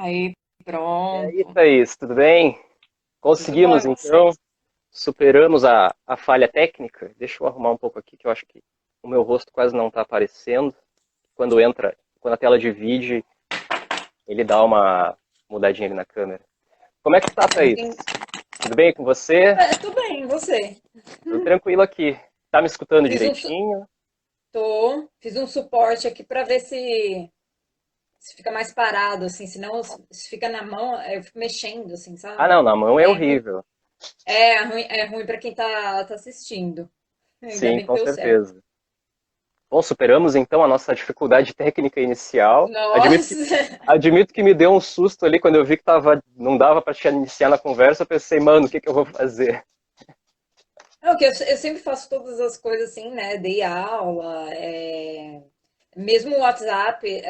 Aí, E aí, pronto. Thaís, tudo bem? Tudo bom, e Conseguimos, você? então, superamos a falha técnica. Deixa eu arrumar um pouco aqui, que eu acho que o meu rosto quase não está aparecendo. Quando a tela divide, ele dá uma mudadinha ali na câmera. Como é que tá, Sim. Thaís? Tudo bem com você? Tudo bem, e você? Tudo tranquilo aqui. Tá me escutando Fiz um, su- direitinho? fiz um suporte aqui para ver se fica mais parado, assim, senão se fica na mão, eu fico mexendo, assim, Ah, sabe? não, na mão é Aí horrível. é ruim para quem tá assistindo. Ainda Sim, bem que com deu certo. certeza. Bom, superamos então a nossa dificuldade técnica inicial. Nossa! Admito que me deu um susto ali quando eu vi que não dava para te iniciar na conversa. Eu pensei, mano, o que que eu vou fazer? Não, que eu sempre faço todas as coisas assim, né? Dei aula, mesmo o WhatsApp,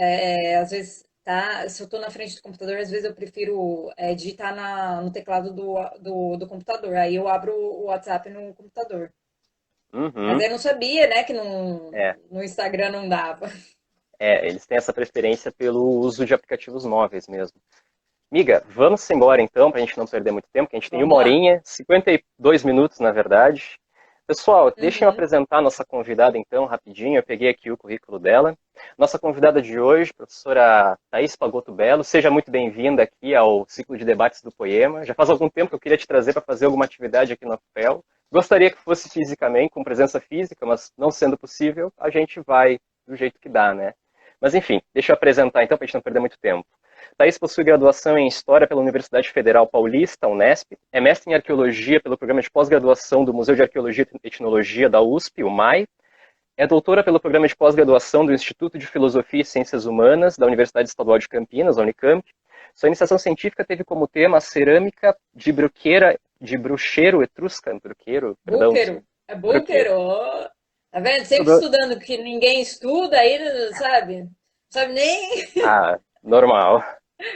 às vezes, tá? Se eu tô na frente do computador, às vezes eu prefiro digitar no teclado do computador. Aí eu abro o WhatsApp no computador. Mas Uhum. aí eu não sabia, né, que É, no Instagram não dava. eles têm essa preferência pelo uso de aplicativos móveis mesmo. Miga, vamos embora então, para a gente não perder muito tempo, que a gente tem uma Vamos lá. horinha, 52 minutos na verdade. Pessoal, deixem eu Uhum. apresentar a nossa convidada então, rapidinho. Eu peguei aqui o currículo dela. Nossa convidada de hoje, professora Thaís Pagotto Belo, seja muito bem-vinda aqui ao ciclo de debates do Poema. Já faz algum tempo que eu queria te trazer para fazer alguma atividade aqui no FPEL. Gostaria que fosse fisicamente, com presença física, mas não sendo possível, a gente vai do jeito que dá, né? Mas enfim, deixa eu apresentar então, para a gente não perder muito tempo. Thaís possui graduação em História pela Universidade Federal Paulista, Unesp, é mestre em Arqueologia pelo programa de pós-graduação do Museu de Arqueologia e Etnologia da USP, o MAI, é doutora pelo programa de pós-graduação do Instituto de Filosofia e Ciências Humanas da Universidade Estadual de Campinas, a Unicamp. Sua iniciação científica teve como tema a cerâmica de bruxeiro etrusca, bruqueiro, perdão, Búquero. É bruqueiro. búquero. Ó. Tá vendo? Sempre Estudou, estudando que ninguém estuda, aí, sabe? Sabe nem. normal.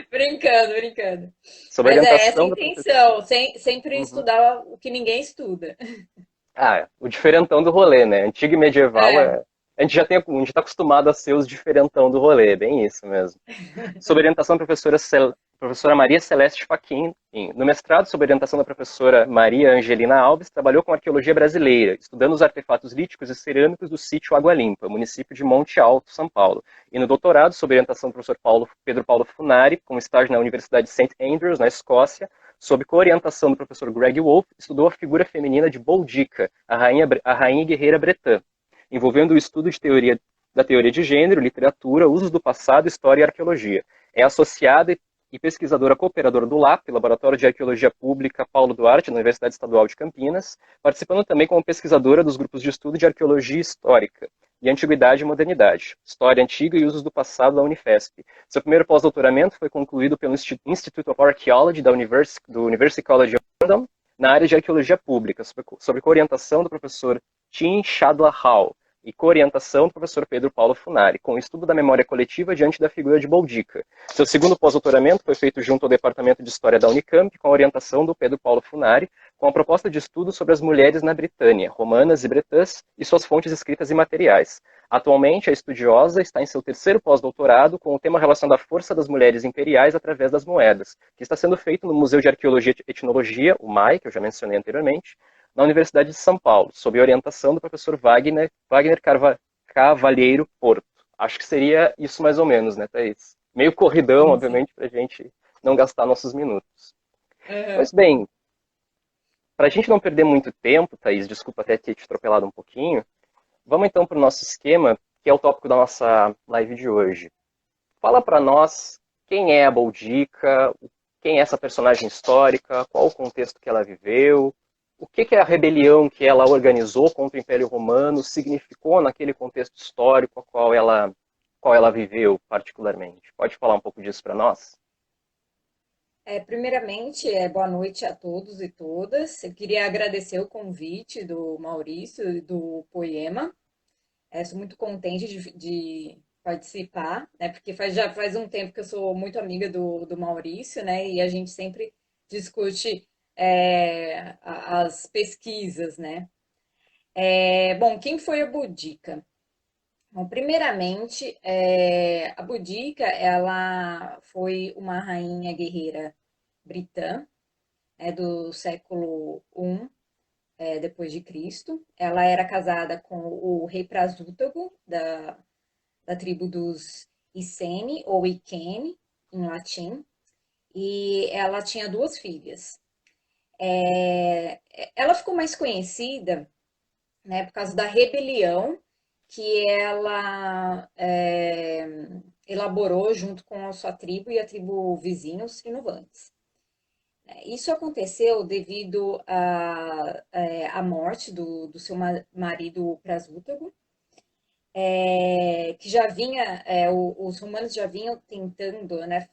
Brincando, brincando. Sob Mas é essa a orientação da professora. intenção, sempre Uhum. estudar o que ninguém estuda. O diferentão do rolê, né? Antigo e medieval É, é. A gente está acostumado a ser os diferentão do rolê, é bem isso mesmo. Sob orientação da professora Maria Celeste Fachin, no mestrado, sob orientação da professora Maria Angelina Alves, trabalhou com arqueologia brasileira, estudando os artefatos líticos e cerâmicos do sítio Água Limpa, município de Monte Alto, São Paulo. E no doutorado, sob orientação do professor Pedro Paulo Funari, com estágio na Universidade de St. Andrews, na Escócia, sob coorientação do professor Greg Wolfe, estudou a figura feminina de Boudica, a rainha e guerreira bretã, envolvendo o estudo da teoria de gênero, literatura, usos do passado, história e arqueologia. É associada e pesquisadora cooperadora do LAP, Laboratório de Arqueologia Pública Paulo Duarte, na Universidade Estadual de Campinas, participando também como pesquisadora dos grupos de estudo de arqueologia histórica e antiguidade e modernidade, história antiga e usos do passado da Unifesp. Seu primeiro pós-doutoramento foi concluído pelo Institute of Archaeology do University College of London, na área de arqueologia pública, sob orientação do professor Tim Shadla Hall e coorientação do professor Pedro Paulo Funari, com o estudo da memória coletiva diante da figura de Boudica. Seu segundo pós-doutoramento foi feito junto ao Departamento de História da Unicamp, com a orientação do Pedro Paulo Funari, com a proposta de estudo sobre as mulheres na Britânia, romanas e bretãs, e suas fontes escritas e materiais. Atualmente, a estudiosa está em seu terceiro pós-doutorado com o tema relacionado à força das mulheres imperiais através das moedas, que está sendo feito no Museu de Arqueologia e Etnologia, o MAI, que eu já mencionei anteriormente, na Universidade de São Paulo, sob orientação do professor Wagner Cavalheiro Porto. Acho que seria isso mais ou menos, né, Thaís? Meio corridão, sim, sim. obviamente, para a gente não gastar nossos minutos. Uhum. Pois bem, para a gente não perder muito tempo, Thaís, desculpa até ter te atropelado um pouquinho, vamos então para o nosso esquema, que é o tópico da nossa live de hoje. Fala para nós quem é a Boudica, quem é essa personagem histórica, qual o contexto que ela viveu, o que, que a rebelião que ela organizou contra o Império Romano significou naquele contexto histórico qual ela viveu particularmente. Pode falar um pouco disso para nós? Primeiramente, boa noite a todos e todas. Eu queria agradecer o convite do Maurício e do Poema. Sou muito contente de participar, né? Porque já faz um tempo que eu sou muito amiga do Maurício, né? E a gente sempre discute as pesquisas, né? Bom, quem foi a Boudica? Bom, primeiramente, a Boudica, ela foi uma rainha guerreira britã, do século I, depois de Cristo. Ela era casada com o rei Prasútago, da tribo dos Iceni, ou Iceni, em latim, e ela tinha duas filhas. Ela ficou mais conhecida, né, por causa da rebelião que ela elaborou junto com a sua tribo e a tribo vizinha, os Trinovantes. Isso aconteceu devido à morte do seu marido Prasútago, que já vinha, os romanos já vinham tentando, né,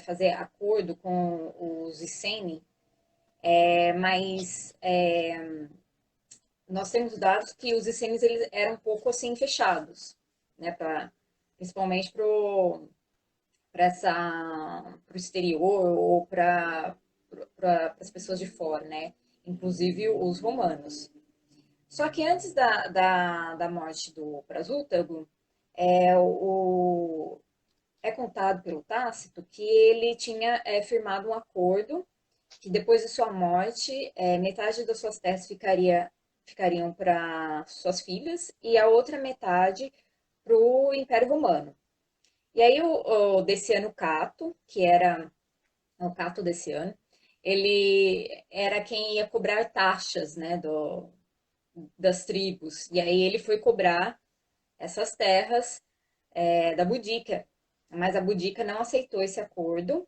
fazer acordo com os Iceni, mas nós temos dados que os ICMs eles eram um pouco assim fechados, né, principalmente para o exterior ou para as pessoas de fora, né, inclusive os romanos. Só que antes da morte do Prasútago, é contado pelo Tácito que ele tinha firmado um acordo que depois de sua morte, metade das suas terras ficariam para suas filhas e a outra metade para o Império Romano. E aí o Deciano Cato, que era o Cato Deciano, ele era quem ia cobrar taxas, né, das tribos. E aí ele foi cobrar essas terras da Boudica. Mas a Boudica não aceitou esse acordo.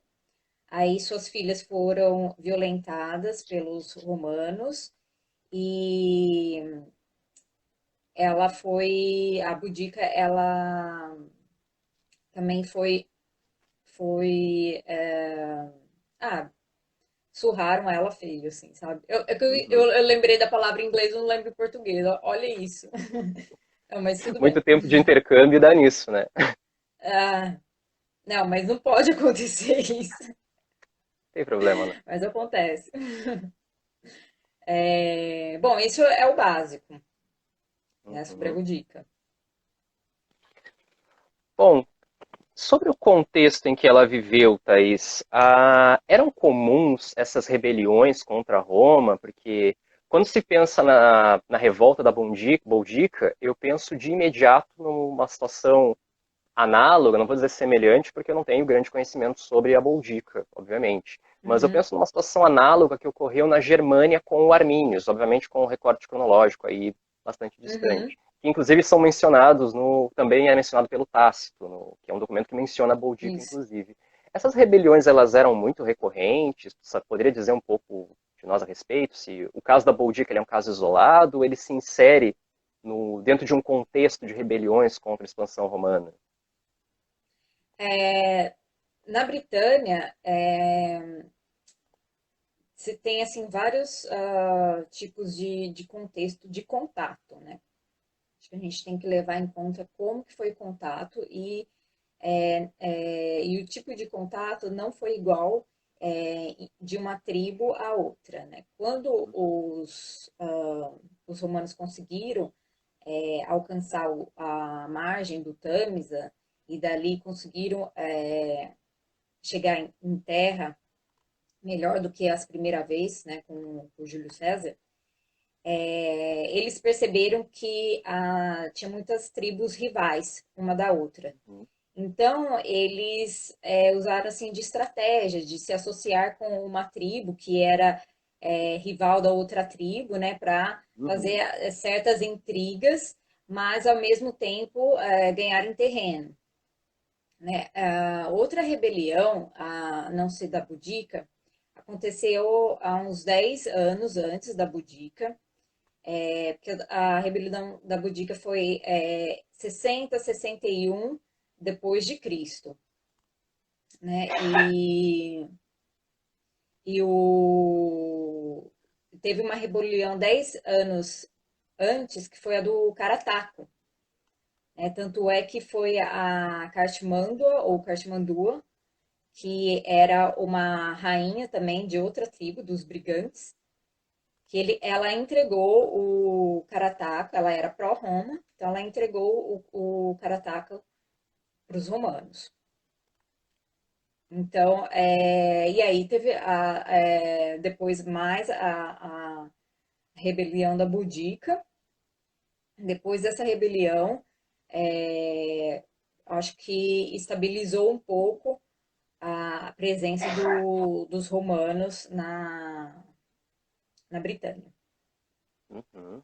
Aí suas filhas foram violentadas pelos romanos e a Boudica, ela também foi, ah, surraram ela feio, assim, sabe? Uhum. Eu lembrei da palavra em inglês, eu não lembro em português, olha isso. Não, mas tudo Muito bem. tempo de intercâmbio dá nisso, né? Não Ah, não, mas não pode acontecer isso, tem problema, né? mas acontece. Bom, isso é o básico, né, sobre a Uhum. Boudica. Bom, sobre o contexto em que ela viveu, Thaís, eram comuns essas rebeliões contra Roma? Porque quando se pensa na revolta da Boudica, eu penso de imediato numa situação análoga, não vou dizer semelhante, porque eu não tenho grande conhecimento sobre a Boudica, obviamente. Mas eu Uhum, penso numa situação análoga que ocorreu na Germânia com o Armínios, obviamente com um recorte cronológico aí bastante uhum, distante. Que inclusive são mencionados também é mencionado pelo Tácito, que é um documento que menciona a Boudica, isso. inclusive. Essas rebeliões, elas eram muito recorrentes? Você poderia dizer um pouco de nós a respeito? Se o caso da Boudica ele é um caso isolado, ele se insere dentro de um contexto de rebeliões contra a expansão romana? É, na Britânia, você tem assim vários tipos de contexto de contato, né? Acho que a gente tem que levar em conta como que foi o contato e o tipo de contato não foi igual de uma tribo a outra, né? Quando os romanos conseguiram alcançar a margem do Tâmisa e dali conseguiram chegar em terra melhor do que as primeira vez, né, com o Júlio César, eles perceberam que tinha muitas tribos rivais uma da outra. Uhum. Então, eles usaram assim de estratégia de se associar com uma tribo que era rival da outra tribo, né, para fazer Uhum. certas intrigas, mas ao mesmo tempo ganharem terreno. Né? Outra rebelião, a não ser da Boudica, aconteceu há uns 10 anos antes da Boudica, porque a rebelião da Boudica foi 61 depois de Cristo, né? E teve uma rebelião 10 anos antes, que foi a do Carataco. Tanto é que foi a Cartimandua, ou Cartimandua, que era uma rainha também de outra tribo, dos brigantes, ela entregou o Carataca, ela era pró-Roma, então ela entregou o Carataca para os romanos. Então, e aí teve depois mais a rebelião da Boudica. Depois dessa rebelião, acho que estabilizou um pouco a presença dos romanos na Britânia. Uhum.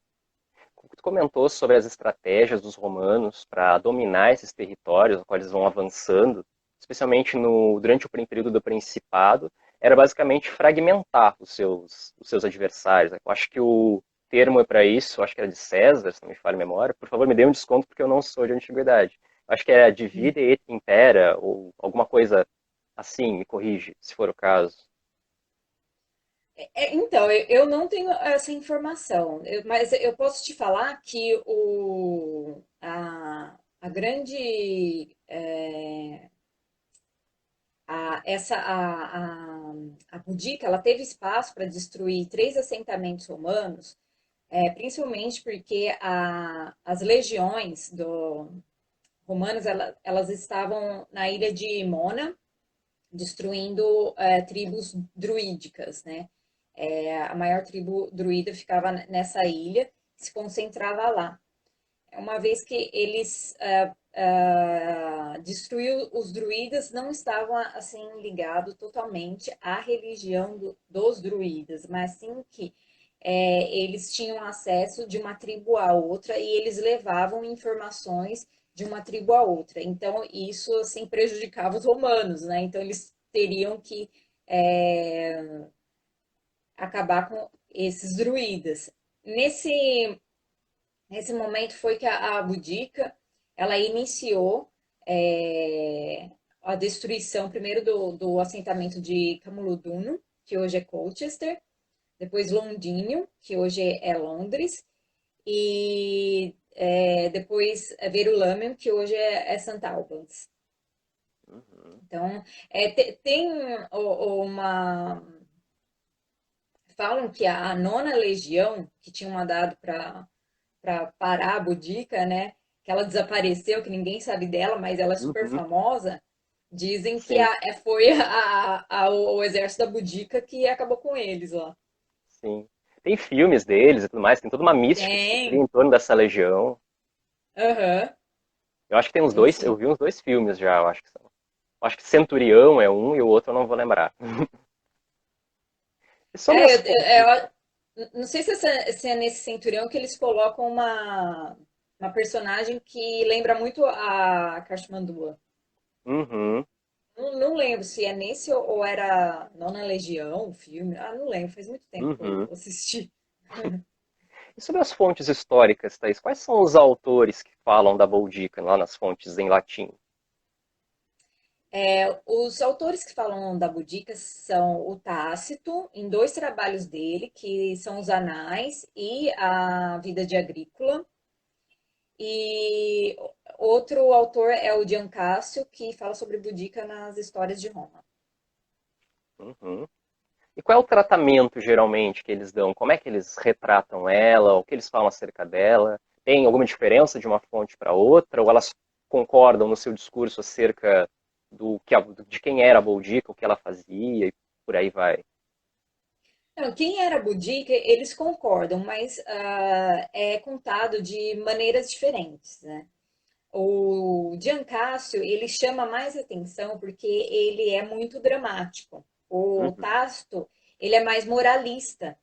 Tu comentou sobre as estratégias dos romanos para dominar esses territórios, os quais eles vão avançando, especialmente durante o período do Principado, era basicamente fragmentar os seus adversários. Eu acho que o termo para isso, acho que era de César, se não me falha a memória. Por favor, me dê um desconto porque eu não sou de antiguidade. Acho que era divide et impera, ou alguma coisa assim, me corrige, se for o caso. Então, eu não tenho essa informação, mas eu posso te falar que a grande a Boudica, ela teve espaço para destruir 3 assentamentos romanos, principalmente porque as legiões romanas elas estavam na ilha de Mona, destruindo tribos druídicas, né? A maior tribo druida ficava nessa ilha, se concentrava lá. Uma vez que eles destruiu os druidas, não estavam assim ligados totalmente à religião dos druidas, mas sim que eles tinham acesso de uma tribo a outra e eles levavam informações de uma tribo a outra. Então isso assim prejudicava os romanos, né? Então eles teriam que acabar com esses druidas. Nesse momento foi que a Boudica ela iniciou a destruição primeiro do assentamento de Camuluduno, que hoje é Colchester, depois Londinium, que hoje é Londres, e depois Verulamium, que hoje é St. Albans. Uhum. Então, tem uma. Falam que a nona legião, que tinham mandado para parar a Boudica, né? Que ela desapareceu, que ninguém sabe dela, mas ela é super Uhum. famosa. Dizem que Sim, foi o exército da Boudica que acabou com eles lá. sim. Tem filmes deles e tudo mais, tem toda uma mística que se cria Tem. em torno dessa legião. Aham. Eu acho que tem uns Tem dois, eu sim. vi uns dois filmes já, eu acho que são. Eu acho que Centurião é um e o outro eu não vou lembrar. E sobre É, as eu, fontes. não sei se é nesse Centurião que eles colocam uma personagem que lembra muito a Kashmandua. Uhum. Não lembro se é nesse ou era Nona Legião, o filme. Ah, não lembro, faz muito tempo que eu Uhum. assisti. E sobre as fontes históricas, Thaís, quais são os autores que falam da Boudica lá nas fontes em latim? Os autores que falam da Boudica são o Tácito, em 2 trabalhos dele, que são os Anais e a Vida de Agrícola. E outro autor é o Giancássio, que fala sobre Boudica nas histórias de Roma. Uhum. E qual é o tratamento, geralmente, que eles dão? Como é que eles retratam ela? O que eles falam acerca dela? Tem alguma diferença de uma fonte para outra? Ou elas concordam no seu discurso acerca de quem era a Boudica, o que ela fazia e por aí vai? Não, quem era Boudica, eles concordam, mas é contado de maneiras diferentes, né? O Giancássio, ele chama mais atenção porque ele é muito dramático. O Uhum. Tácito, ele é mais moralista,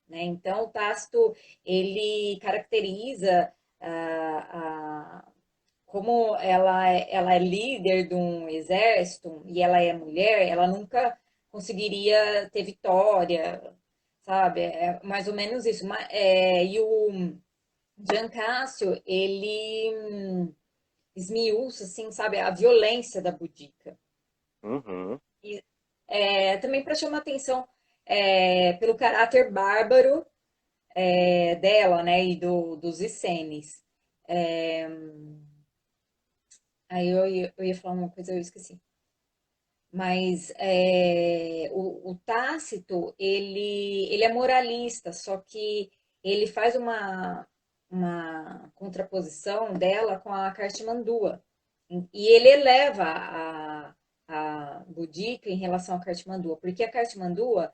né? Então, o Tácito, ele caracteriza como ela é líder de um exército e ela é mulher, ela nunca conseguiria ter vitória, sabe? É mais ou menos isso. E o Giancássio, ele esmiuça, assim, sabe, a violência da Boudica. Uhum. E também para chamar atenção pelo caráter bárbaro dela, né, e dos Essenes. Aí eu ia falar uma coisa, eu esqueci. Mas o Tácito, ele é moralista, só que ele faz uma contraposição dela com a Cartimandua. E ele eleva a Boudica em relação à Cartimandua, porque a Cartimandua,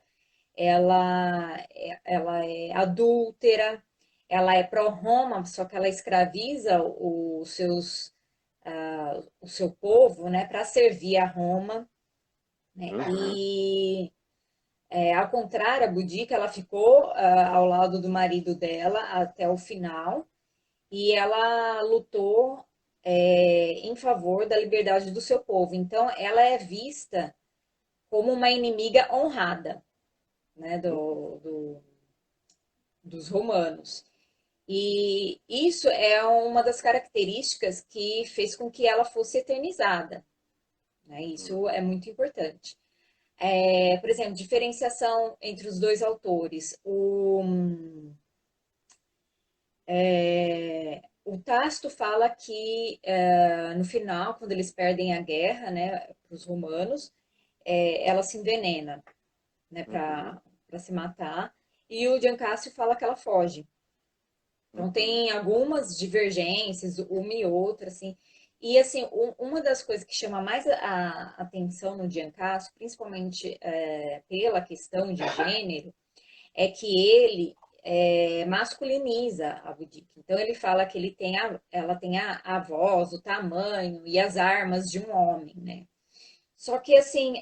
ela é adúltera, ela é pró-Roma, só que ela escraviza o seu povo, né, para servir a Roma, né? Uhum. E ao contrário, a Boudica ela ficou ao lado do marido dela até o final e ela lutou em favor da liberdade do seu povo. Então, ela é vista como uma inimiga honrada, né, dos romanos. E isso é uma das características que fez com que ela fosse eternizada. Né? Isso é muito importante. Por exemplo, diferenciação entre os dois autores. O Tácito fala que no final, quando eles perdem a guerra, né, para os romanos, ela se envenena, né, Uhum. para se matar, e o Giancásio fala que ela foge. Então Uhum. tem algumas divergências, uma e outra, assim. E assim, uma das coisas que chama mais a atenção no Giancásio, principalmente pela questão de gênero, é que ele masculiniza a Boudica. Então ele fala que ela tem a voz, o tamanho e as armas de um homem, né? Só que assim,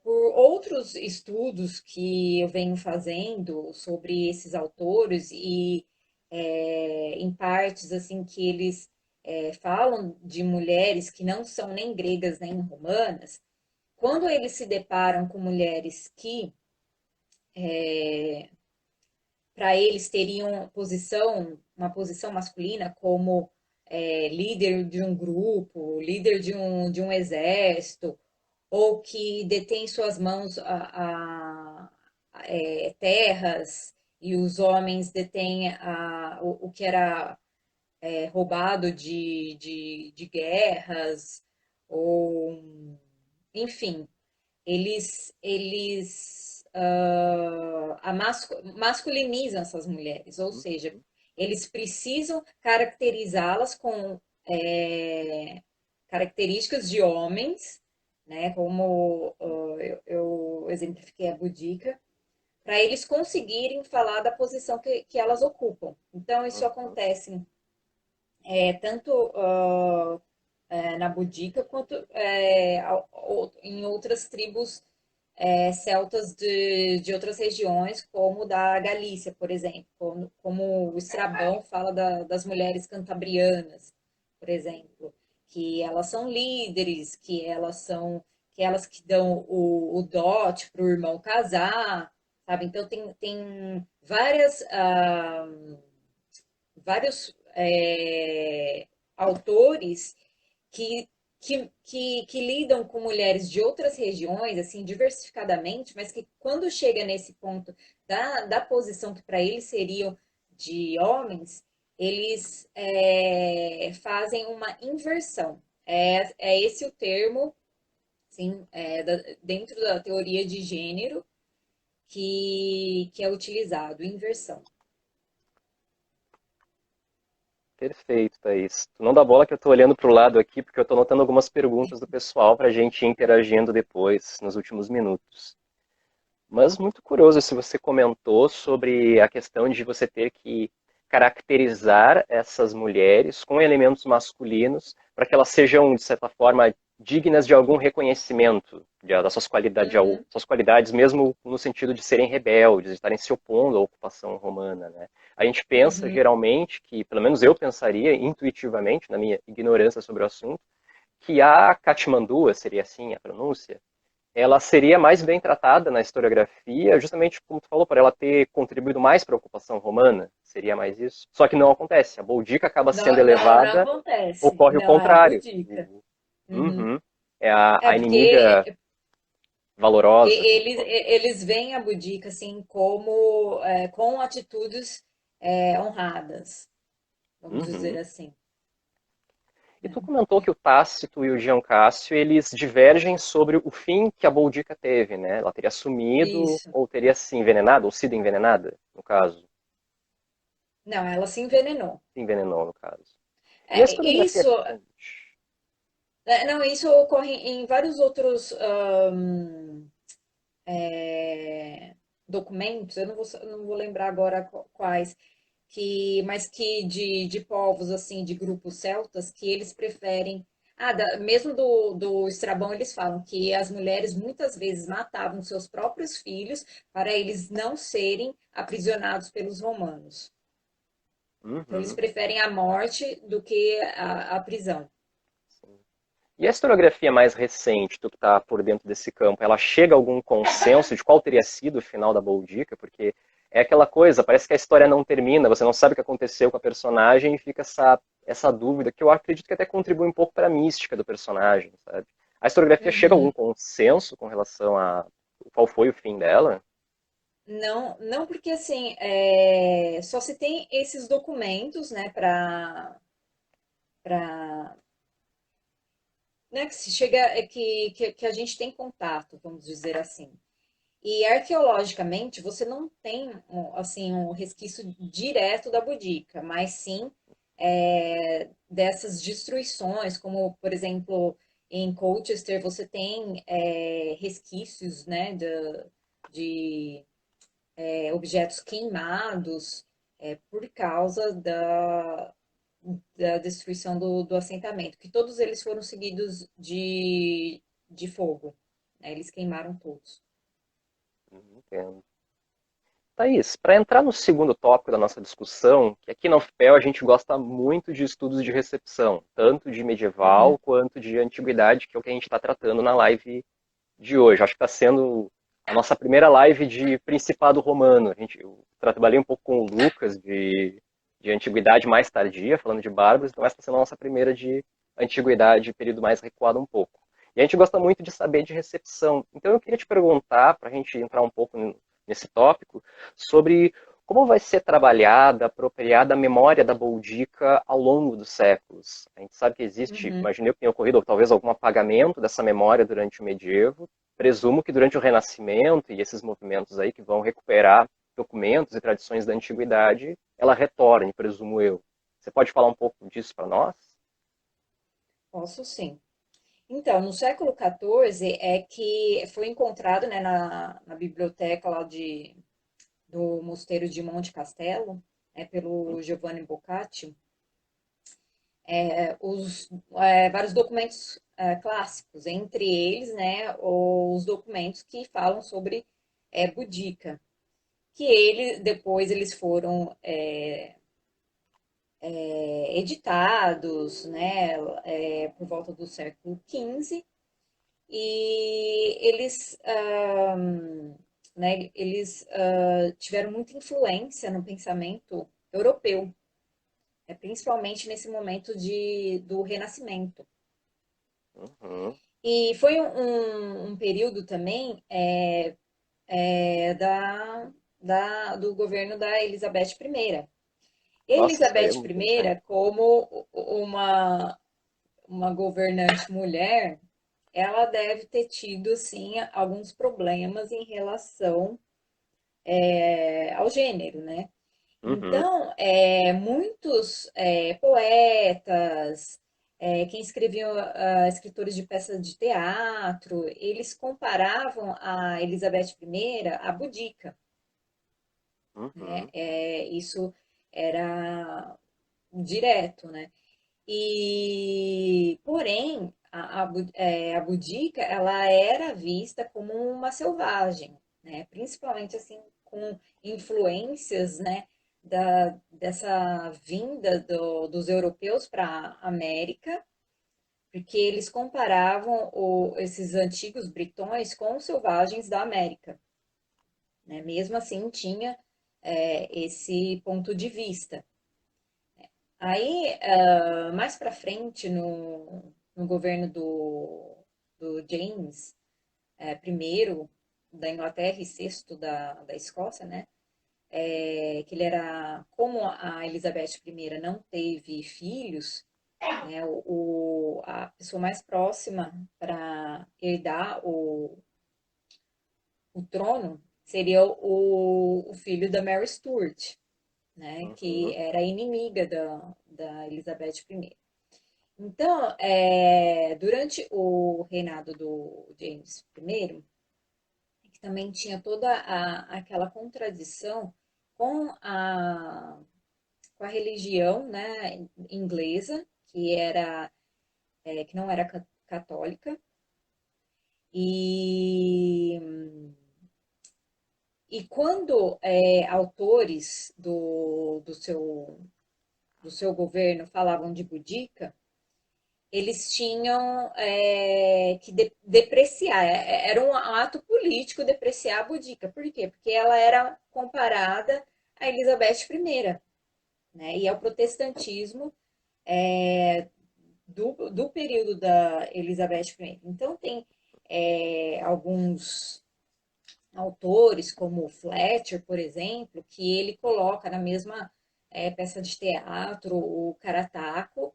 por outros estudos que eu venho fazendo sobre esses autores e em partes assim que eles falam de mulheres que não são nem gregas nem romanas, quando eles se deparam com mulheres que para eles teriam uma posição masculina como líder de um grupo, líder de um exército, ou que detém em suas mãos terras e os homens detêm o que era roubado de guerras, ou enfim, eles masculinizam essas mulheres, ou seja, Uhum. eles precisam caracterizá-las com características de homens, né, como eu exemplifiquei a Boudica, para eles conseguirem falar da posição que elas ocupam. Então, isso Uhum. acontece tanto na Boudica quanto em outras tribos celtas de outras regiões, como da Galícia, por exemplo, como o Estrabão fala das mulheres cantabrianas, por exemplo, que elas são líderes, que elas que dão o dote para o irmão casar, sabe? Então tem vários autores que, que lidam com mulheres de outras regiões, assim, diversificadamente, mas que quando chega nesse ponto da posição que para eles seriam de homens, eles fazem uma inversão. É esse o termo, assim, dentro da teoria de gênero que é utilizado, inversão. Perfeito, Thaís. Tu não dá bola que eu tô olhando pro lado aqui, porque eu tô notando algumas perguntas do pessoal para a gente ir interagindo depois, nos últimos minutos. Mas muito curioso se você comentou sobre a questão de você ter que caracterizar essas mulheres com elementos masculinos para que elas sejam, de certa forma, dignas de algum reconhecimento Uhum, suas qualidades, mesmo no sentido de serem rebeldes, de estarem se opondo à ocupação romana, né? A gente pensa uhum. geralmente que, pelo menos eu pensaria intuitivamente, na minha ignorância sobre o assunto, que a Katmandua, seria assim a pronúncia, ela seria mais bem tratada na historiografia, justamente como tu falou, por ela ter contribuído mais para a ocupação romana, seria mais isso. Só que não acontece, a Boudica acaba sendo Não elevada, acontece. ocorre o Não é a contrário. Boudica. Uhum. Uhum. É É a inimiga porque valorosa, como tu falou. eles veem a Boudica assim como com atitudes honradas, vamos dizer Uhum. assim. E tu comentou que o Tácito e o Giancássio, eles divergem sobre o fim que a Boudica teve, né? Ela teria sumido, Isso. ou teria se envenenado, ou sido envenenada, no caso. Não, ela se envenenou. Se envenenou, no caso. E a É, historiografia isso, recente? não, isso ocorre em vários outros documentos, eu não vou lembrar agora quais, mas que de povos, assim, de grupos celtas, que eles preferem. Mesmo do Estrabão, eles falam que as mulheres muitas vezes matavam seus próprios filhos para eles não serem aprisionados pelos romanos. Então, eles Uhum. preferem a morte do que a prisão. E a historiografia mais recente, tu que está por dentro desse campo, ela chega a algum consenso de qual teria sido o final da Boudica? Porque é aquela coisa, parece que a história não termina, você não sabe o que aconteceu com a personagem e fica essa dúvida que eu acredito que até contribui um pouco para a mística do personagem, sabe? A historiografia chega a algum Uhum. consenso com relação a qual foi o fim dela? Não, não porque assim, só se tem esses documentos, né, para né, que se chega, que a gente tem contato, vamos dizer assim. E arqueologicamente, você não tem assim um resquício direto da Boudica, mas sim dessas destruições, como por exemplo em Colchester você tem resquícios, né, de objetos queimados por causa da destruição do assentamento, que todos eles foram seguidos de fogo, né? Eles queimaram todos. Entendo. Thaís, para entrar no segundo tópico da nossa discussão, que aqui na UFPEL a gente gosta muito de estudos de recepção, tanto de medieval Uhum. quanto de antiguidade, que é o que a gente está tratando na live de hoje. Acho que está sendo a nossa primeira live de Principado Romano. Eu trabalhei um pouco com o Lucas de antiguidade mais tardia, falando de bárbaros, então essa está sendo a nossa primeira de antiguidade, período mais recuado um pouco. E a gente gosta muito de saber de recepção. Então eu queria te perguntar, para a gente entrar um pouco nesse tópico, sobre como vai ser trabalhada, apropriada a memória da Boudica ao longo dos séculos. A gente sabe que existe, Uhum. imaginei que tenha ocorrido talvez algum apagamento dessa memória durante o medievo. Presumo que durante o Renascimento e esses movimentos aí que vão recuperar documentos e tradições da antiguidade, ela retorne, presumo eu. Você pode falar um pouco disso para nós? Posso sim. Então, no século XIV é que foi encontrado, né, na biblioteca lá do Mosteiro de Monte Castelo, pelo Giovanni Boccaccio, vários documentos clássicos, entre eles, né, os documentos que falam sobre Boudica, que depois eles foram editados, né, por volta do século XV, e eles tiveram muita influência no pensamento europeu, principalmente nesse momento do Renascimento. Uhum. E foi um período também do governo da Elizabeth I. Nossa, isso daí é Elizabeth muito I, interessante. como uma governante mulher, ela deve ter tido, sim, alguns problemas em relação ao gênero, né? Uhum. Então, muitos poetas, quem escreviam, escritores de peças de teatro, eles comparavam a Elizabeth I à Boudica, né? Uhum. Isso era direto, né? Porém, a Boudica, ela era vista como uma selvagem, né? Principalmente assim com influências, né? Dessa vinda dos europeus para a América, porque eles comparavam esses antigos britões com os selvagens da América, né? Mesmo assim, tinha esse ponto de vista. Aí, mais para frente, no governo do James I da Inglaterra e sexto da Escócia, né? Que ele era, como a Elizabeth I não teve filhos, né? A pessoa mais próxima para herdar o trono seria o filho da Mary Stuart, né? Que Uhum. era inimiga da Elizabeth I. Então, durante o reinado do James I, que também tinha toda aquela contradição com com a religião, né, inglesa, que não era católica, e, e quando autores do seu governo falavam de Boudica, eles tinham que depreciar, era um ato político depreciar a Boudica. Por quê? Porque ela era comparada a Elizabeth I, né? E ao protestantismo do período da Elizabeth I. Então, tem alguns autores, como Fletcher, por exemplo, que ele coloca na mesma peça de teatro o Carataco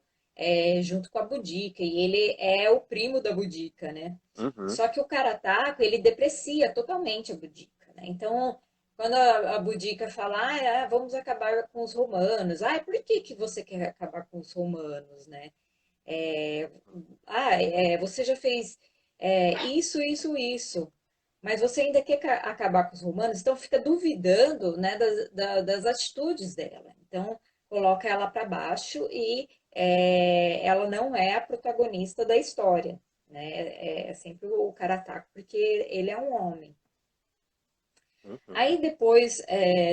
junto com a Boudica, e ele é o primo da Boudica, né? Uhum. Só que o Carataco, ele deprecia totalmente a Boudica, né? Então, quando a Boudica fala, vamos acabar com os romanos, por que que você quer acabar com os romanos, né? É, você já fez isso, mas você ainda quer acabar com os romanos, então fica duvidando, né, das atitudes dela. Então, coloca ela para baixo e ela não é a protagonista da história, né? É sempre o cara ataca, porque ele é um homem. Uhum. Aí depois,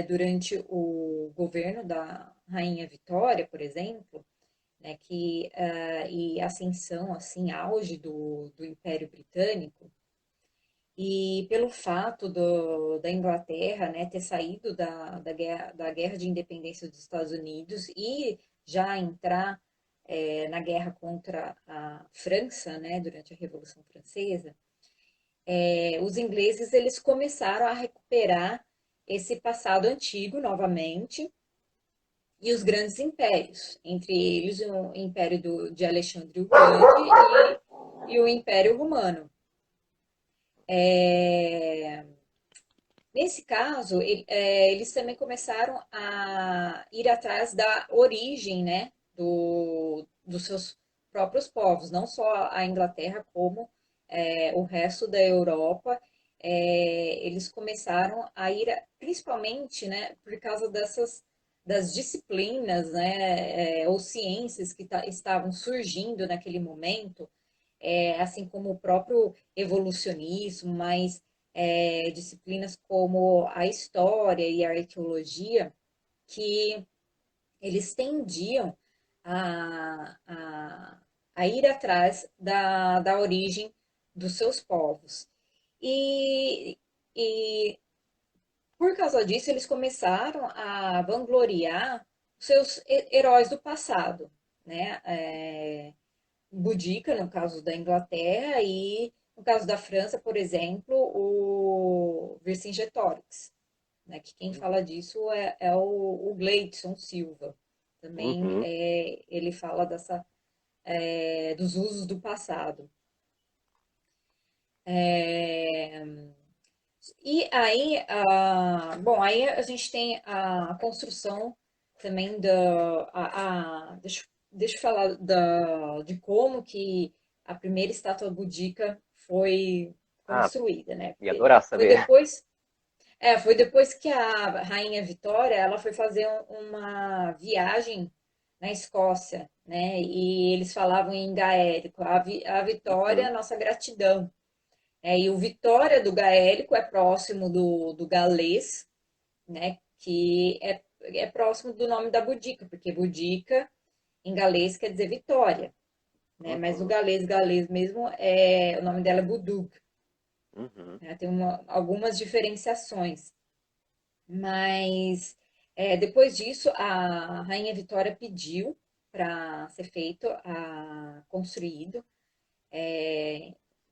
durante o governo da Rainha Vitória, por exemplo, né, e ascensão, assim, auge do Império Britânico, e pelo fato da Inglaterra, né, ter saído da guerra de independência dos Estados Unidos e já entrar na guerra contra a França, né, durante a Revolução Francesa, os ingleses eles começaram a recuperar esse passado antigo novamente e os grandes impérios, entre eles o Império de Alexandre o Grande e o Império Romano. É, Nesse caso, eles também começaram a ir atrás da origem, né, dos seus próprios povos, não só a Inglaterra, como o resto da Europa. Eles começaram a ir, principalmente, né, por causa das disciplinas, né, ou ciências que estavam surgindo naquele momento, assim como o próprio evolucionismo, mas disciplinas como a história e a arqueologia, que eles tendiam a, a, a ir atrás da origem dos seus povos. E, e por causa disso, eles começaram a vangloriar os seus heróis do passado, né? Boudica, no caso da Inglaterra, e no caso da França, por exemplo, o Vercingetorix, né, que quem fala disso é o Gleidson Silva. Também Uhum. ele fala dos usos do passado. É, e aí, bom, aí a gente tem a construção também deixa eu falar de como que a primeira estátua búdica foi Ah, construída, né? ia Porque adorar foi saber. depois, foi depois que a Rainha Vitória, ela foi fazer uma viagem na Escócia, né? E eles falavam em gaélico, a Vitória, Uhum. nossa gratidão. E o Vitória do gaélico é próximo do galês, né? Que é próximo do nome da Boudica, porque Boudica em galês quer dizer vitória, né? Mas o Uhum. galês mesmo, o nome dela é Budug, Uhum. né? Tem algumas diferenciações. Mas depois disso, a Rainha Vitória pediu para ser feito, construído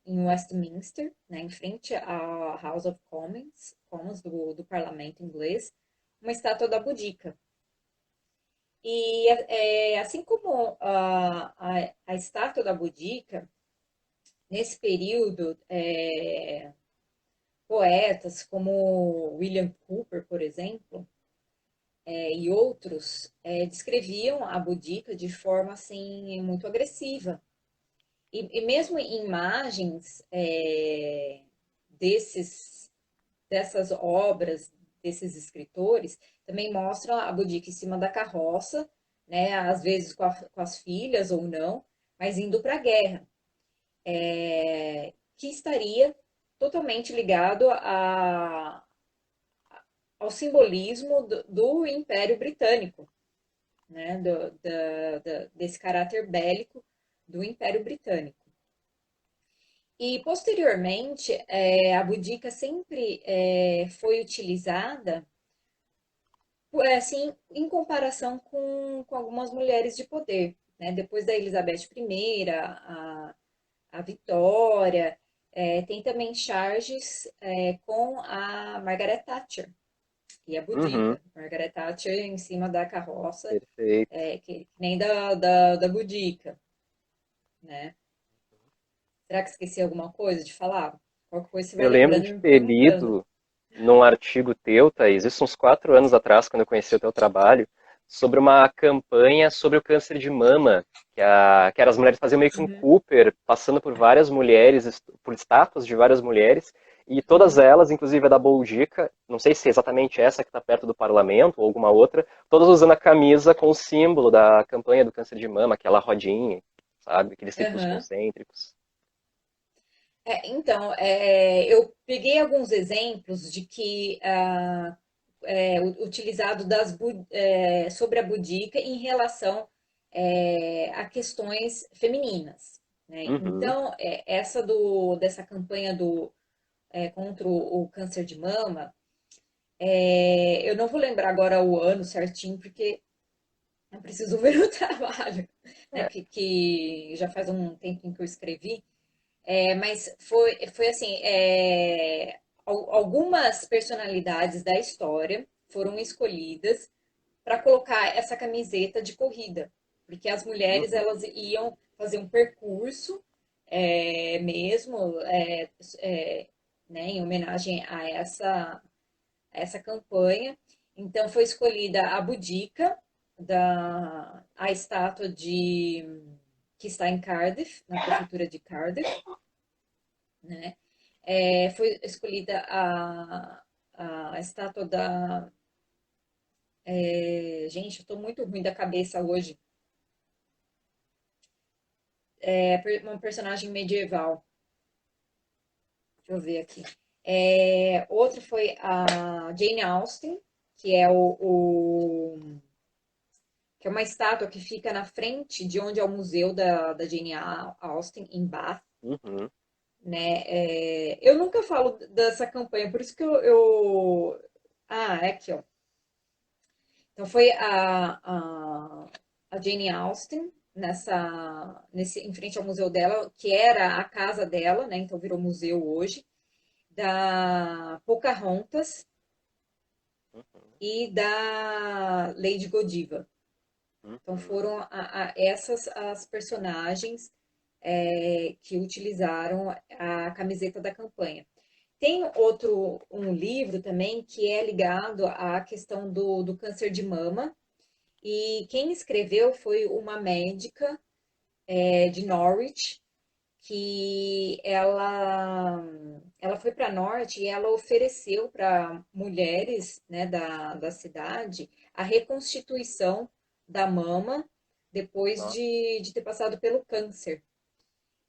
em Westminster, né, em frente à House of Commons do parlamento inglês, uma estátua da Boudica. E assim como a estátua da Boudica, nesse período, poetas como William Cooper, por exemplo, e outros, descreviam a Boudica de forma assim muito agressiva. E mesmo em imagens desses, dessas obras, desses escritores, também mostram a Boudica em cima da carroça, né, às vezes com as filhas ou não, mas indo para a guerra, que estaria totalmente ligado ao simbolismo do Império Britânico, né, desse caráter bélico do Império Britânico. E, posteriormente, a Boudica sempre foi utilizada, assim, em comparação com algumas mulheres de poder. Né? Depois da Elizabeth I, a Vitória, tem também charges com a Margaret Thatcher e a Uhum, Boudica. Margaret Thatcher em cima da carroça, perfeito. que nem da Boudica, né? Será que esqueci alguma coisa de falar? Qualquer coisa você vai Eu lembro lembrando de e me ter perguntando. lido num artigo teu, Thaís, isso uns 4 anos atrás, quando eu conheci o teu trabalho, sobre uma campanha sobre o câncer de mama, que era as mulheres faziam meio que um Uhum, Cooper, passando por várias mulheres, por estátuas de várias mulheres, e todas uhum, elas, inclusive a da Boudica, não sei se é exatamente essa que está perto do parlamento ou alguma outra, todas usando a camisa com o símbolo da campanha do câncer de mama, aquela rodinha, sabe, aqueles círculos aham. concêntricos. Então, eu peguei alguns exemplos de que utilizado sobre a Boudica em relação a questões femininas. Né? Uhum. Então, dessa campanha contra o câncer de mama, eu não vou lembrar agora o ano certinho, porque eu preciso ver o trabalho, né? É. Que já faz um tempinho que eu escrevi. Mas foi assim, algumas personalidades da história foram escolhidas para colocar essa camiseta de corrida, porque as mulheres Uhum. elas iam fazer um percurso mesmo, né, em homenagem a essa campanha. Então foi escolhida a Boudica, a estátua que está em Cardiff, na prefeitura de Cardiff, né? Foi escolhida a estátua da. Gente, eu estou muito ruim da cabeça hoje. Uma personagem medieval. Deixa eu ver aqui. Outra foi a Jane Austen, que é que é uma estátua que fica na frente de onde é o museu da Jane Austen, em Bath. Uhum. Né? Eu nunca falo dessa campanha, por isso que Ah, é aqui, ó. Então foi a Jane Austen em frente ao museu dela, que era a casa dela, né? Então virou museu hoje, da Pocahontas e da Lady Godiva. Então Uhum. foram essas as personagens que utilizaram a camiseta da campanha. Tem um livro também que é ligado à questão do câncer de mama, e quem escreveu foi uma médica de Norwich, que ela foi para Norte e ela ofereceu para mulheres, né, da cidade a reconstituição da mama depois Nossa. de ter passado pelo câncer.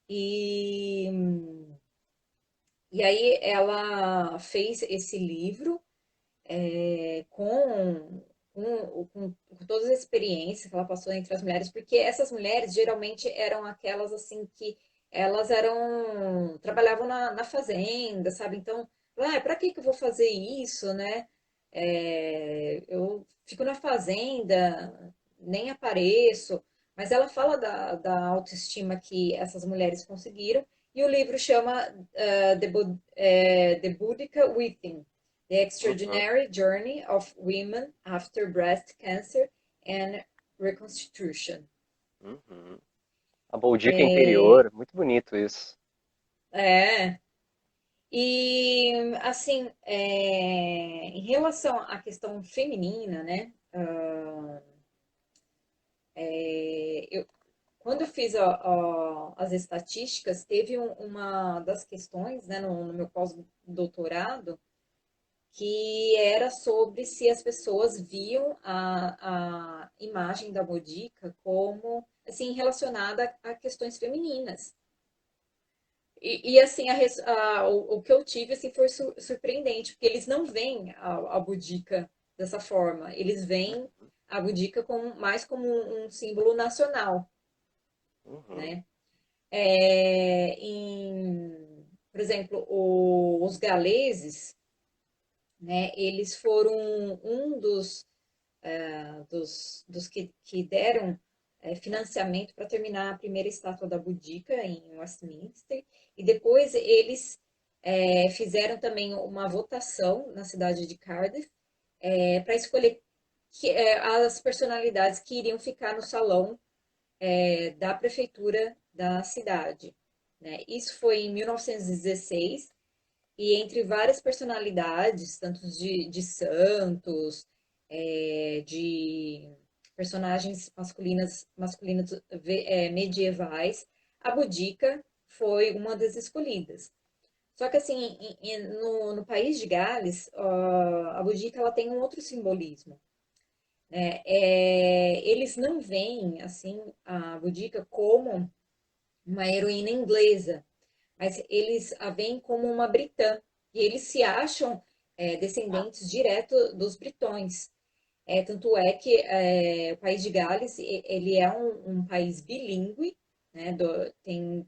E, e aí ela fez esse livro com todas as experiências que ela passou entre as mulheres, porque essas mulheres geralmente eram aquelas assim que elas trabalhavam na fazenda, sabe? Então, para que eu vou fazer isso, né? Eu fico na fazenda, nem apareço, mas ela fala da autoestima que essas mulheres conseguiram, e o livro chama The Boudica Within, The Uhum. Extraordinary Journey of Women After Breast Cancer and Reconstitution. Uhum. A Boudica Interior, muito bonito isso. É. E, assim, em relação à questão feminina, né? Quando eu fiz as estatísticas, teve uma das questões, né, no meu pós-doutorado, que era sobre se as pessoas viam a imagem da Boudica como, assim, relacionada a questões femininas. Assim, o que eu tive assim, foi surpreendente, porque eles não veem a Boudica dessa forma. Eles veem a Boudica mais como um símbolo nacional, Uhum. né? Por exemplo, os galeses, né? Eles foram um dos que deram financiamento para terminar a primeira estátua da Boudica em Westminster, e depois eles fizeram também uma votação na cidade de Cardiff para escolher as personalidades que iriam ficar no salão da prefeitura da cidade. Né? Isso foi em 1916, e entre várias personalidades, tanto de santos, de personagens masculinas medievais, a Boudica foi uma das escolhidas. Só que assim, no país de Gales, a Boudica ela tem um outro simbolismo. Né? Eles não veem assim a Boudica como uma heroína inglesa, mas eles a veem como uma britã. E eles se acham descendentes direto dos britões. Tanto é que o país de Gales ele é um país bilíngue, né, tem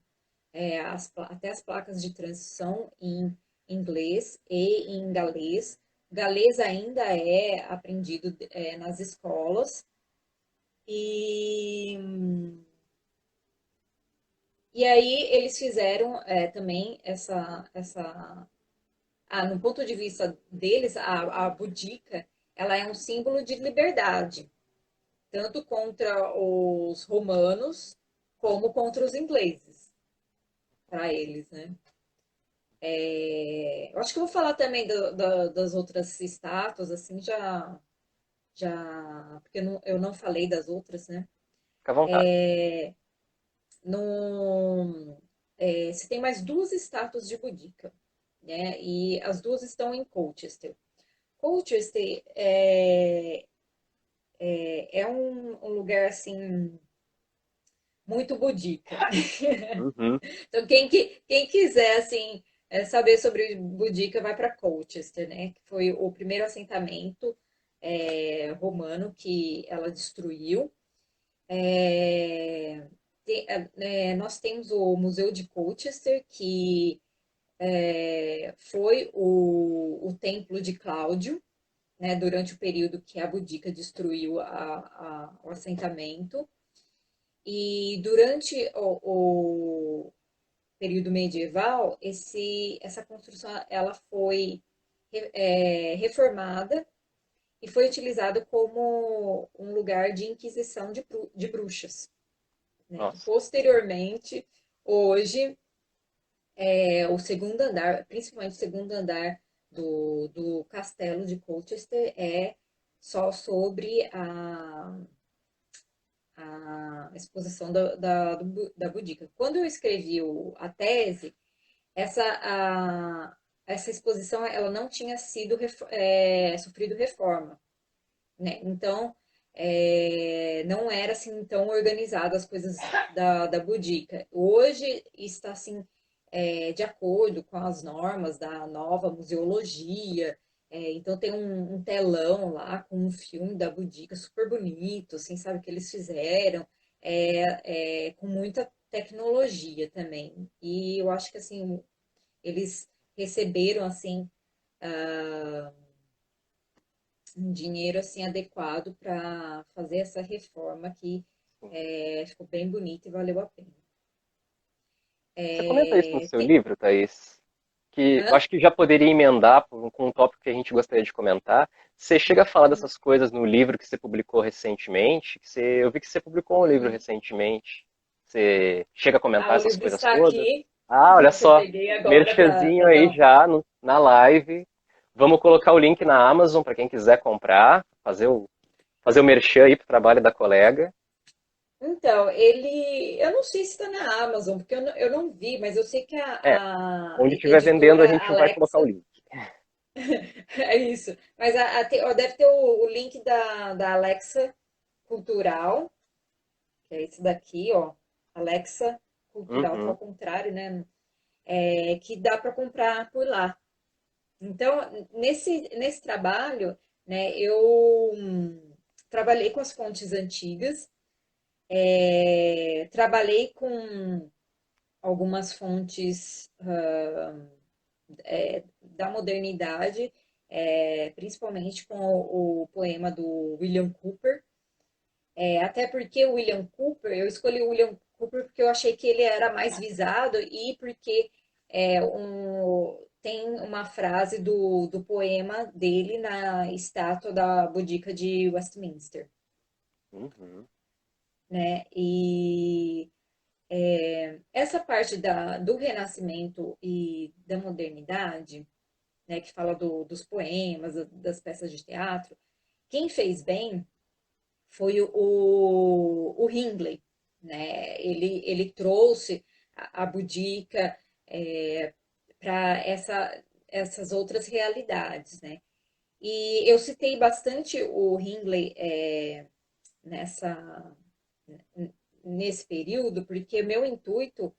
até as placas de transição em inglês e em galês. O galês ainda é aprendido nas escolas. E E aí eles fizeram também no ponto de vista deles, a Boudica, ela é um símbolo de liberdade, tanto contra os romanos como contra os ingleses, para eles, né? Eu acho que eu vou falar também das outras estátuas, assim, porque eu não falei das outras, né? Fica à vontade. No, Você tem mais duas estátuas de Boudica, né? E as duas estão em Colchester. Colchester é um lugar assim muito Boudica. Uhum. Então quem quiser assim saber sobre Boudica vai para Colchester, né? Que foi o primeiro assentamento romano que ela destruiu. É, Nós temos o Museu de Colchester, que foi o templo de Cláudio, né, durante o período que a Boudica destruiu o assentamento. E durante o período medieval, essa construção ela foi reformada e foi utilizada como um lugar de inquisição de bruxas. Né? Nossa. Posteriormente, hoje, o segundo andar, principalmente o segundo andar do castelo de Colchester, é só sobre a exposição da Boudica. Quando eu escrevi a tese, essa, essa exposição ela não tinha sido sofrido reforma, né? Então, não era assim tão organizado as coisas da Boudica. Hoje está assim de acordo com as normas da nova museologia. Então tem um telão lá com um filme da Boudica super bonito, assim, sabe, que eles fizeram, com muita tecnologia também. E eu acho que assim, eles receberam assim um dinheiro assim adequado para fazer essa reforma que ficou bem bonita e valeu a pena. Você comenta isso no É, seu tem- livro, Thaís? que eu Hã? acho que já poderia emendar com um tópico que a gente gostaria de comentar. Você chega a falar dessas coisas no livro que você publicou recentemente? Eu vi que você publicou um livro Uhum. recentemente. Você chega a Ah, comentar o essas livro coisas está todas? aqui, Ah, olha que eu só, peguei agora merchanzinho para aí dar. já na live. Vamos colocar o link na Amazon para quem quiser comprar, fazer o merchan aí pro trabalho da colega. Então, ele. Eu não sei se está na Amazon, porque eu não vi, mas eu sei que É, a onde estiver vendendo a editora gente vai colocar o Alexa. link. É isso. Mas ó, deve ter o link da Alexa Cultural, que é esse daqui, ó. Alexa Cultural, tá ao Uhum. contrário, né? É, que dá para comprar por lá. Então, nesse trabalho, né, eu trabalhei com as fontes antigas, trabalhei com algumas fontes da modernidade, principalmente com o poema do William Cooper. Até porque o William Cooper, eu escolhi o William Cooper porque eu achei que ele era mais visado e porque tem uma frase do poema dele na estátua da Boudica de Westminster, Uhum. né? E essa parte do Renascimento e da modernidade, né, que fala dos poemas, das peças de teatro, quem fez bem foi o Hindley, né? Ele trouxe a Boudica para essas outras realidades, né? E eu citei bastante o Hindley nessa, nesse período, porque meu intuito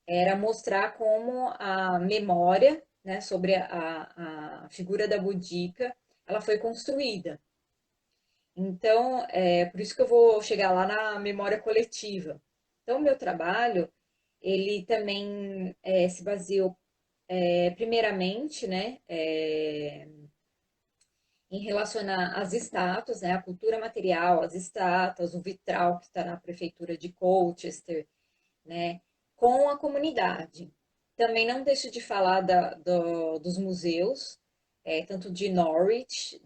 era mostrar como a memória, né, sobre a figura da Boudica, ela foi construída. Então, por isso que eu vou chegar lá na memória coletiva. Então, meu trabalho, ele também se baseou, primeiramente, né, em relacionar as estátuas, né, a cultura material, as estátuas, o vitral que está na prefeitura de Colchester, né, com a comunidade. Também não deixo de falar dos museus, tanto de Norwich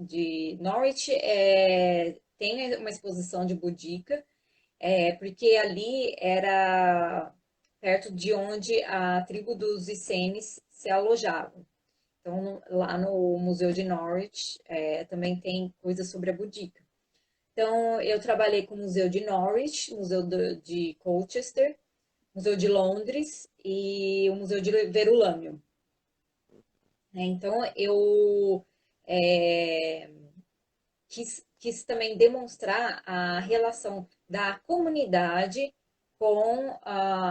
tem uma exposição de Boudica, porque ali era perto de onde a tribo dos Essenes se alojava. Então, lá no Museu de Norwich, também tem coisas sobre a Boudica. Então, eu trabalhei com o Museu de Norwich, Museu de Colchester, Museu de Londres e o Museu de Verulamium, né? Então, eu é, quis também demonstrar a relação da comunidade com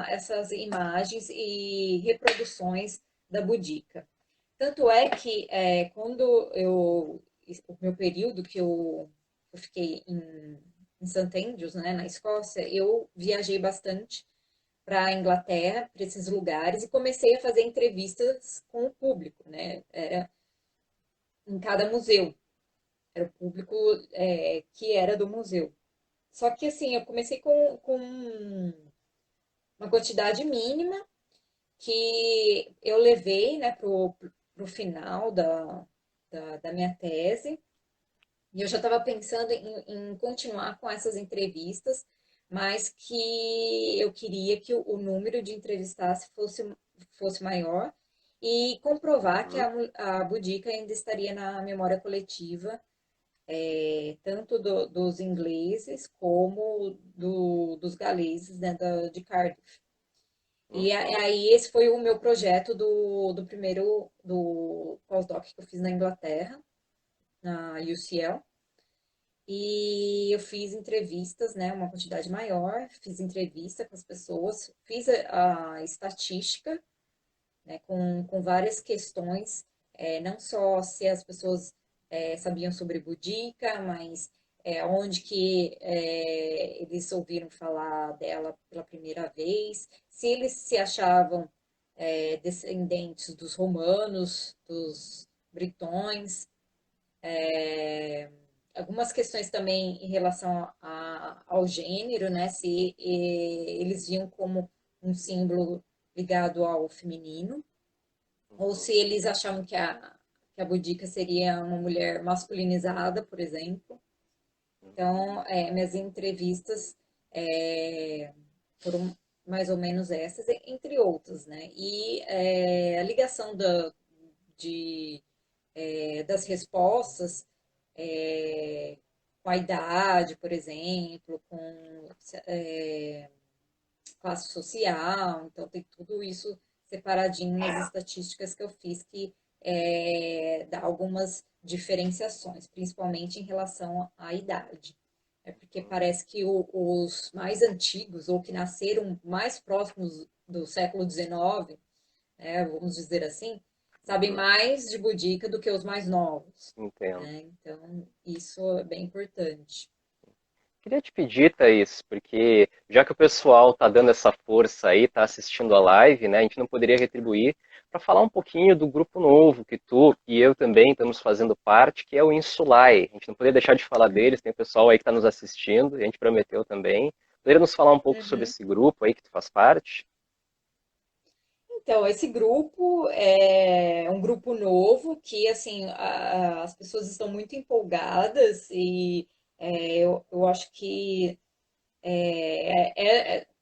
essas imagens e reproduções da Boudica. Tanto é que quando o meu período que eu fiquei em St. Andrews, né, na Escócia, eu viajei bastante para a Inglaterra, para esses lugares, e comecei a fazer entrevistas com o público, né? Era em cada museu, era o público que era do museu. Só que assim, eu comecei com uma quantidade mínima que eu levei, né, pro final da minha tese. E eu já estava pensando em continuar com essas entrevistas, mas que eu queria que o número de entrevistados fosse maior e comprovar que Uhum. a Boudica ainda estaria na memória coletiva, tanto dos ingleses como dos galeses, né, de Cardiff. E Uhum. aí esse foi o meu projeto do primeiro do pós-doc que eu fiz na Inglaterra, na UCL. E eu fiz entrevistas, né, uma quantidade maior, fiz entrevista com as pessoas, fiz a estatística, né, com várias questões, não só se as pessoas sabiam sobre Boudica, mas onde que eles ouviram falar dela pela primeira vez, se eles se achavam descendentes dos romanos, dos britões, algumas questões também em relação ao gênero, né? Se eles viam como um símbolo ligado ao feminino. ou se eles achavam que a Boudica seria uma mulher masculinizada, por exemplo. Então, minhas entrevistas foram mais ou menos essas, entre outras, né? E a ligação de, das respostas é, com a idade, por exemplo, com é, classe social, então tem tudo isso separadinho nas estatísticas que eu fiz que dá algumas diferenciações, principalmente em relação à idade. É porque parece que os mais antigos, ou que nasceram mais próximos do século XIX, vamos dizer assim, sabem Uhum. mais de Boudica do que os mais novos. Entendo. Né? Então, isso é bem importante. Queria te pedir, Thaís, porque já que o pessoal está dando essa força aí, está assistindo a live, né, a gente não poderia retribuir para falar um pouquinho do grupo novo que tu e eu também estamos fazendo parte, que é o Insulai. A gente não poderia deixar de falar deles, tem o pessoal aí que está nos assistindo, e a gente prometeu também. Poderia nos falar um pouco sobre Uhum. esse grupo aí que tu faz parte? Então, esse grupo é um grupo novo que, assim, as pessoas estão muito empolgadas e eu acho que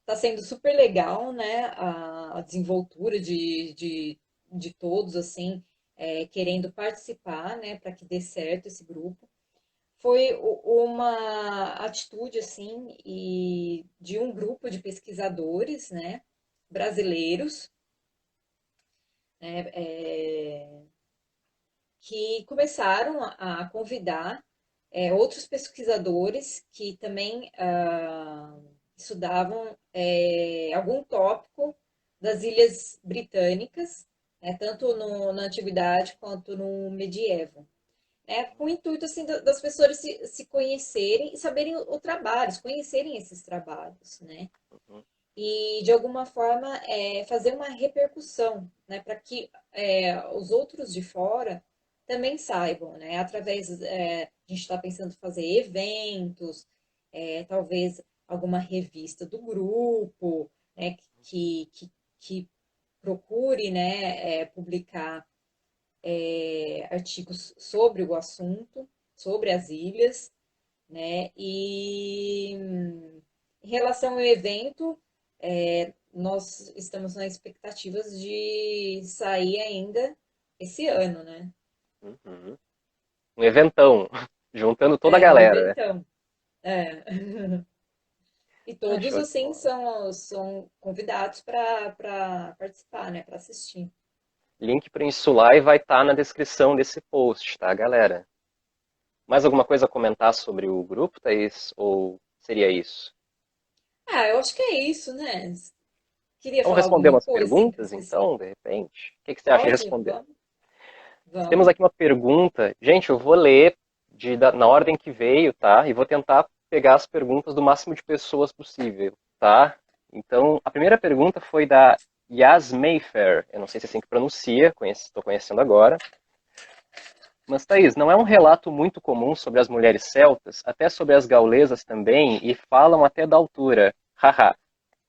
tá sendo super legal, né, a desenvoltura de todos, assim, querendo participar, né, para que dê certo esse grupo. Foi uma atitude, assim, e de um grupo de pesquisadores, né, brasileiros, né, que começaram a convidar outros pesquisadores que também estudavam algum tópico das Ilhas Britânicas, né, tanto na Antiguidade quanto no Medievo. Com o intuito assim, das pessoas se conhecerem e saberem o trabalho, conhecerem esses trabalhos, né? Uhum. E de alguma forma fazer uma repercussão, né, para que os outros de fora também saibam, né, através a gente está pensando em fazer eventos, talvez alguma revista do grupo, né, que procure, né, publicar artigos sobre o assunto, sobre as ilhas, né, e em relação ao evento, nós estamos na expectativa de sair ainda esse ano, né? Uhum. Um eventão, juntando toda a Um galera, né? eventão. É. E Ah, todos, show de assim, bola. são convidados para participar, né? Para assistir. Link para o Insulai vai estar na descrição desse post, tá, galera? Mais alguma coisa a comentar sobre o grupo, Thaís? Ou seria isso? Eu acho que é isso, né? Queria Vamos falar responder alguma umas coisa, assim, perguntas, específica? então, de repente? O que que você acha de Pode? responder? Vamos? Nós temos Vamos. aqui uma pergunta. Gente, eu vou ler na ordem que veio, tá? E vou tentar pegar as perguntas do máximo de pessoas possível, tá? Então, a primeira pergunta foi da Yas Mayfair. Eu não sei se é assim que pronuncia, estou conhecendo agora. Mas, Thaís, não é um relato muito comum sobre as mulheres celtas, até sobre as gaulesas também, e falam até da altura. Haha.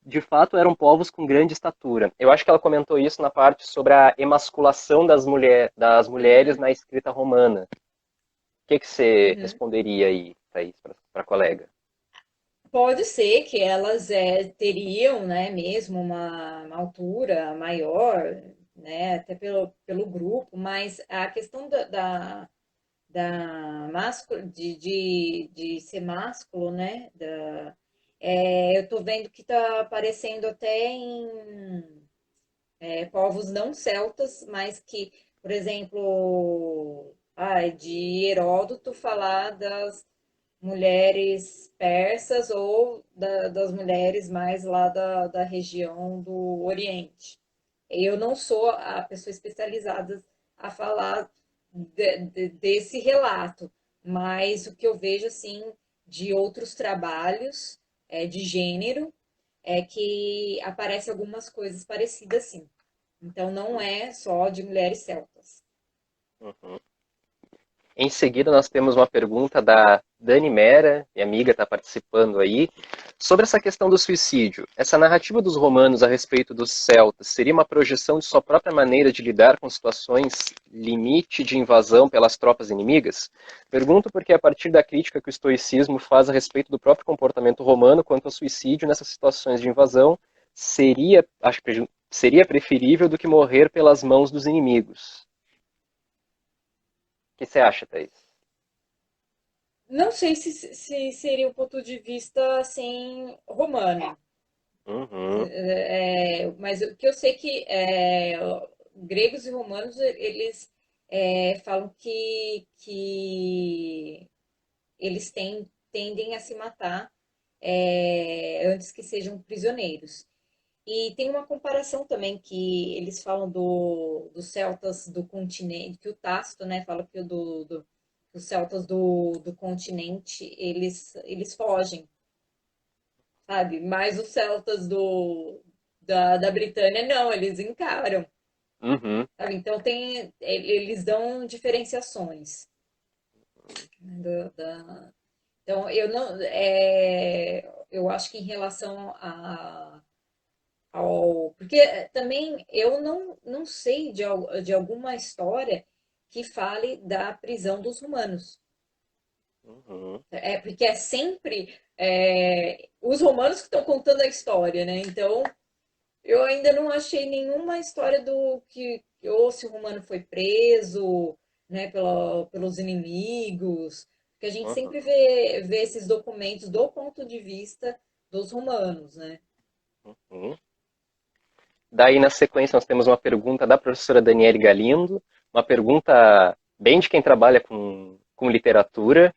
De fato, eram povos com grande estatura. Eu acho que ela comentou isso na parte sobre a emasculação das mulheres Uhum, na escrita romana. O que que você uhum. responderia aí, Thaís, para a colega? Pode ser que elas teriam, né, mesmo uma altura maior, né, até pelo grupo, mas a questão da de ser másculo, né, eu tô vendo que tá aparecendo até em povos não celtas, mas que, por exemplo, de Heródoto falar das mulheres persas ou das mulheres mais lá da região do Oriente. Eu não sou a pessoa especializada a falar desse relato, mas o que eu vejo assim de outros trabalhos de gênero é que aparecem algumas coisas parecidas sim. Então não é só de mulheres celtas. Uhum. Em seguida, nós temos uma pergunta da Dani Mera, minha amiga, está participando aí. Sobre essa questão do suicídio, essa narrativa dos romanos a respeito dos celtas seria uma projeção de sua própria maneira de lidar com situações limite de invasão pelas tropas inimigas? Pergunto porque a partir da crítica que o estoicismo faz a respeito do próprio comportamento romano quanto ao suicídio nessas situações de invasão, acho que seria preferível do que morrer pelas mãos dos inimigos. O que você acha, Thaís? Não sei se seria o ponto de vista assim romano. Uhum, Mas o que eu sei que gregos e romanos eles falam que eles tendem a se matar antes que sejam prisioneiros. E tem uma comparação também que eles falam dos celtas do continente, que o Tácito, né, fala que os celtas do continente, eles fogem, sabe? Mas os celtas da Britânia, não, eles encaram, uhum, sabe? Então eles dão diferenciações. Então eu não, eu acho que em relação porque também eu não sei de alguma história que fale da prisão dos romanos. uhum. Porque é sempre os romanos que estão contando a história, né? Então, eu ainda não achei nenhuma história do que ou se o romano foi preso, né, pelos inimigos, porque a gente sempre Uhum, vê esses documentos do ponto de vista dos romanos, né? uhum. Daí, na sequência, nós temos uma pergunta da professora Daniele Galindo, uma pergunta bem de quem trabalha com literatura.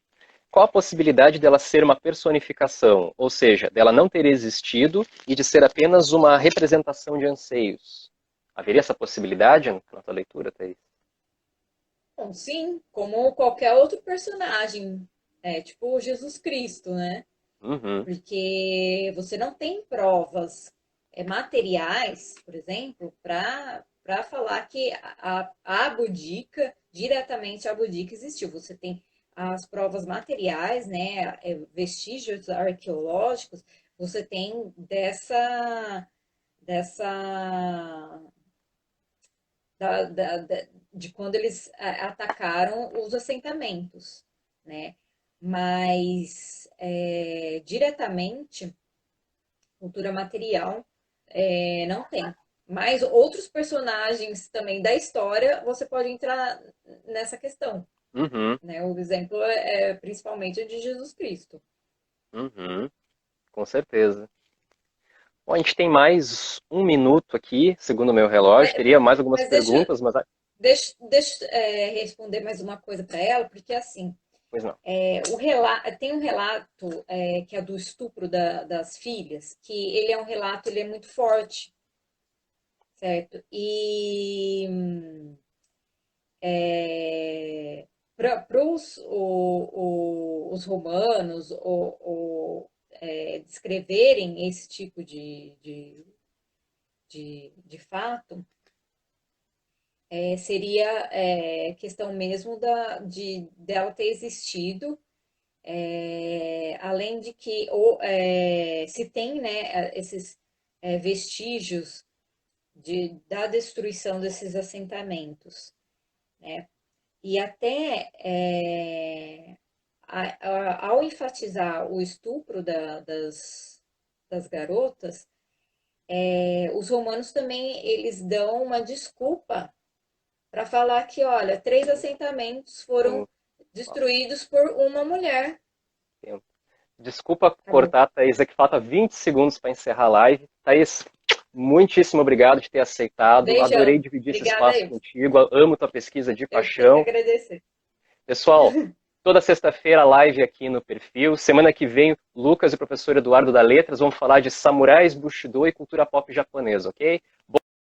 Qual a possibilidade dela ser uma personificação, ou seja, dela não ter existido e de ser apenas uma representação de anseios? Haveria essa possibilidade na tua leitura, Thaís? Bom, sim, como qualquer outro personagem, tipo Jesus Cristo, né? Uhum, Porque você não tem provas materiais, por exemplo, para falar que a Boudica, diretamente a Boudica existiu. Você tem as provas materiais, né, vestígios arqueológicos, você tem dessa de quando eles atacaram os assentamentos, né? Mas diretamente cultura material não tem. Mas outros personagens também da história você pode entrar nessa questão, uhum, né? O exemplo principalmente de Jesus Cristo. uhum, com certeza. Bom, a gente tem mais um minuto aqui, segundo o meu relógio. Mas, Teria mais algumas mas deixa, perguntas, mas deixa responder mais uma coisa para ela, porque assim, pois não. tem um relato que é do estupro das filhas, que ele é um relato, ele é muito forte, certo? E para os romanos descreverem esse tipo de fato, seria questão mesmo dela ter existido. Além de que se tem, né, esses vestígios da destruição desses assentamentos, né? E até ao enfatizar o estupro das garotas, os romanos também eles dão uma desculpa para falar que, olha, 3 assentamentos foram Sim, nossa, destruídos por uma mulher. tempo. Desculpa Tá bom. cortar, Thaís, é que falta 20 segundos para encerrar a live. Thaís, muitíssimo obrigado de ter aceitado. Adorei Beijão. dividir esse Obrigada espaço aí. contigo. Amo tua pesquisa de Eu que tenho que paixão. agradecer. Pessoal, toda sexta-feira live aqui no perfil. Semana que vem, Lucas e o professor Eduardo da Letras vão falar de samurais, Bushido e cultura pop japonesa, ok?